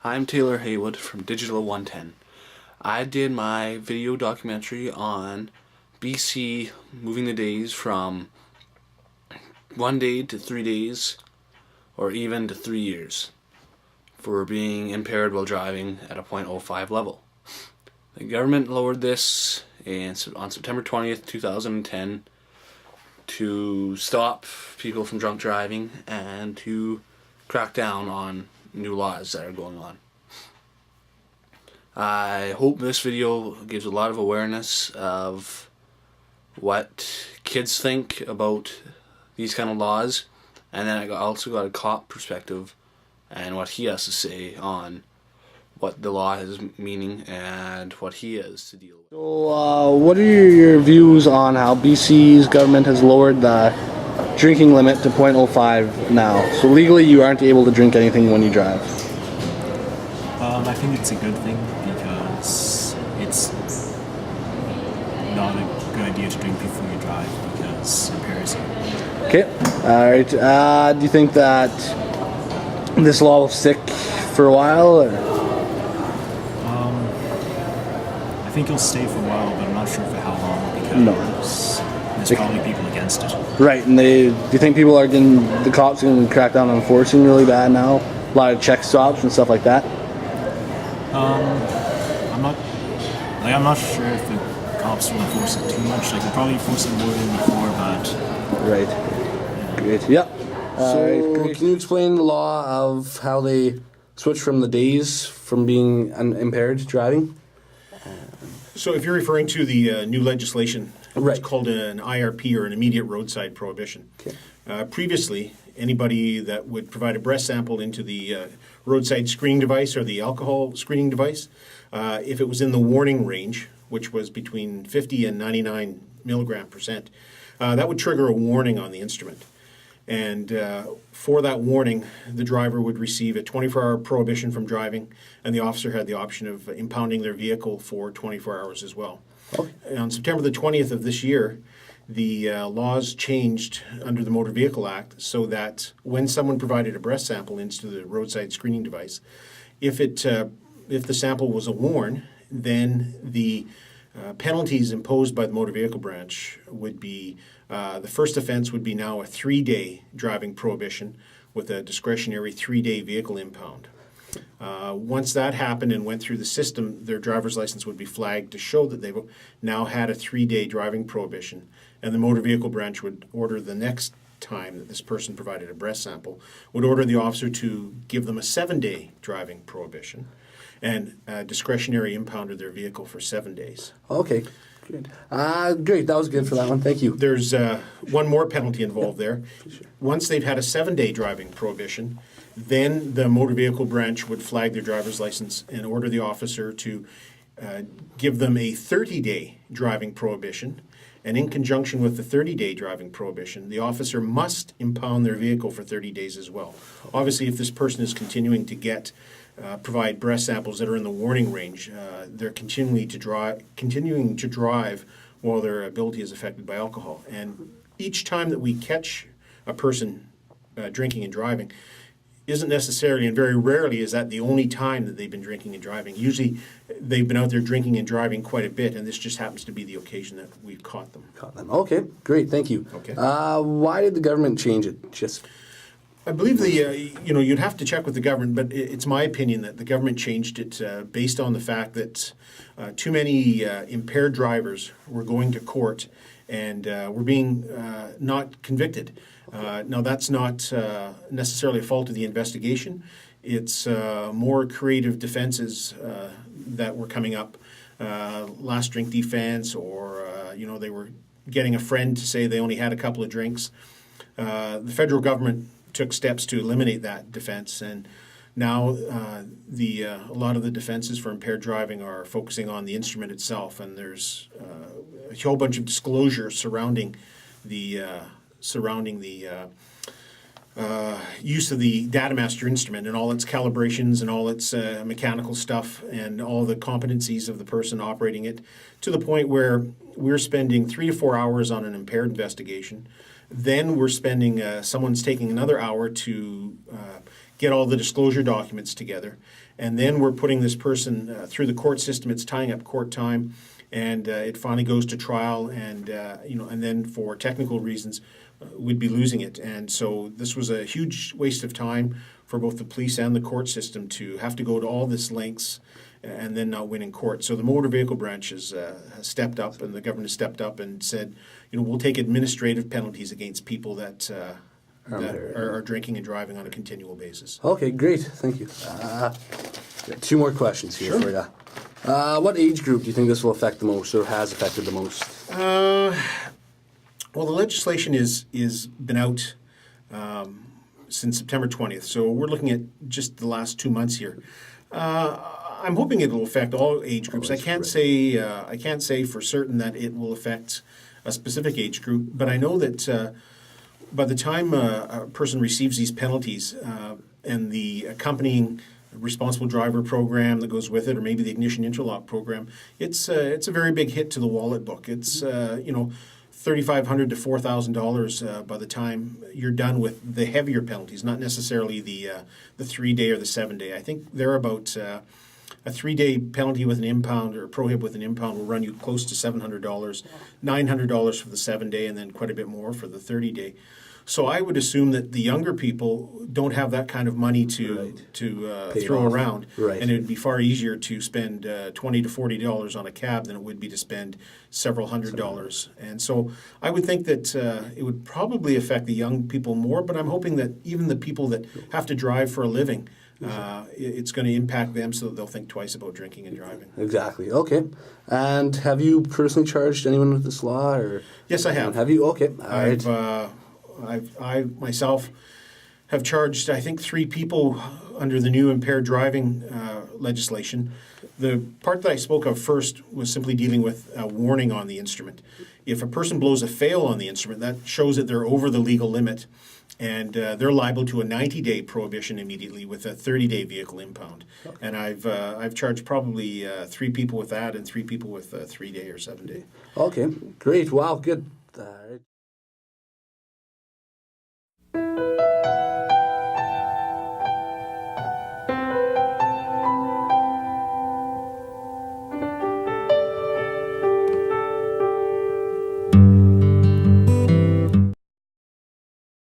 I'm Taylor Haywood from Digital 110. I did my video documentary on BC moving the days from 1 day to 3 days, or even to 3 years, for being impaired while driving at a .05 level. The government lowered this on September 20th, 2010 to stop people from drunk driving and to crack down on new laws that are going on. I hope this video gives a lot of awareness of what kids think about these kind of laws, and then I also got a cop perspective and what he has to say on what the law is meaning and what he has to deal with. So, what are your views on how BC's government has lowered the drinking limit to .05 now? So legally you aren't able to drink anything when you drive. I think it's a good thing because it's not a good idea to drink before you drive because it impairs you. Okay, alright. Do you think that this law will stick for a while? Or? I think it'll stay for a while, but I'm not sure for how long because there's probably people against it. Right, and do you think the cops are going to crack down on enforcing really bad now? A lot of check stops and stuff like that? I'm not sure if the cops will enforce it too much. They'll probably enforce it more than before, but... Right. Great. Yep. So, can you explain the law of how they switch from the days from being impaired driving? So if you're referring to the new legislation, right. It's called an IRP, or an immediate roadside prohibition. Okay. Previously, anybody that would provide a breath sample into the roadside screening device or the alcohol screening device, if it was in the warning range, which was between 50 and 99 milligram percent, that would trigger a warning on the instrument. And for that warning, the driver would receive a 24-hour prohibition from driving, and the officer had the option of impounding their vehicle for 24 hours as well. Okay. On September the 20th of this year, the laws changed under the Motor Vehicle Act so that when someone provided a breath sample into the roadside screening device, if the sample was a warn, then the penalties imposed by the Motor Vehicle Branch would be the first offense would be now a 3-day driving prohibition with a discretionary 3-day vehicle impound. Once that happened and went through the system, their driver's license would be flagged to show that they've now had a 3-day driving prohibition, and the Motor Vehicle Branch would order the next time that this person provided a breath sample, would order the officer to give them a 7-day driving prohibition and discretionary impound of their vehicle for 7 days. Okay. Good. Great. That was good for that one. Thank you. There's one more penalty involved there. Sure. Once they've had a 7-day driving prohibition, then the Motor Vehicle Branch would flag their driver's license and order the officer to give them a 30-day driving prohibition. And in conjunction with the 30-day driving prohibition, the officer must impound their vehicle for 30 days as well. Obviously, if this person is continuing to provide breath samples that are in the warning range, they're continuing to drive while their ability is affected by alcohol. And each time that we catch a person drinking and driving isn't necessarily, and very rarely is that the only time that they've been drinking and driving. Usually they've been out there drinking and driving quite a bit, and this just happens to be the occasion that we've caught them. Okay, great, thank you. Okay. Why did the government change it? I believe you'd have to check with the government, but it's my opinion that the government changed it based on the fact that too many impaired drivers were going to court and were being not convicted. Now, that's not necessarily a fault of the investigation. It's more creative defenses that were coming up, last drink defense, or they were getting a friend to say they only had a couple of drinks. The federal government took steps to eliminate that defense, and now a lot of the defenses for impaired driving are focusing on the instrument itself, and there's a whole bunch of disclosure surrounding the use of the Datamaster instrument and all its calibrations and all its mechanical stuff and all the competencies of the person operating it, to the point where we're spending 3 to 4 hours on an impaired investigation. Then we're spending, someone's taking another hour to get all the disclosure documents together. And then we're putting this person through the court system. It's tying up court time, and it finally goes to trial. And and then for technical reasons, we'd be losing it. And so this was a huge waste of time for both the police and the court system to have to go to all this lengths and then not win in court. So the motor vehicle branch has stepped up, and the government has stepped up and said, we'll take administrative penalties against people that are drinking and driving on a continual basis. Okay, great. Thank you. Two more questions here for you. What age group do you think this will affect the most, or has affected the most? Well, the legislation is been out since September 20th, so we're looking at just the last 2 months here. I'm hoping it will affect all age groups. I can't say for certain that it will affect a specific age group, but I know that by the time a person receives these penalties and the accompanying responsible driver program that goes with it, or maybe the ignition interlock program, it's a very big hit to the wallet book. It's $3,500 to $4,000 by the time you're done with the heavier penalties, not necessarily the 3-day or the 7-day. I think they're about a 3-day penalty with an impound or prohib with an impound will run you close to $700, $900 for the 7-day, and then quite a bit more for the 30-day. So I would assume that the younger people don't have that kind of money to throw around, and it would be far easier to spend $20 to $40 on a cab than it would be to spend several $100s. And so I would think that it would probably affect the young people more, but I'm hoping that even the people that have to drive for a living, it's going to impact them, so that they'll think twice about drinking and driving. Exactly. Okay. And have you personally charged anyone with this law? Or yes, I have. Have you? Okay. All right. I myself have charged, I think, 3 people under the new impaired driving legislation. The part that I spoke of first was simply dealing with a warning on the instrument. If a person blows a fail on the instrument, that shows that they're over the legal limit, and they're liable to a 90-day prohibition immediately with a 30-day vehicle impound. Okay. And I've charged probably 3 people with that, and 3 people with a 3-day or 7-day. Okay, great. Wow, good.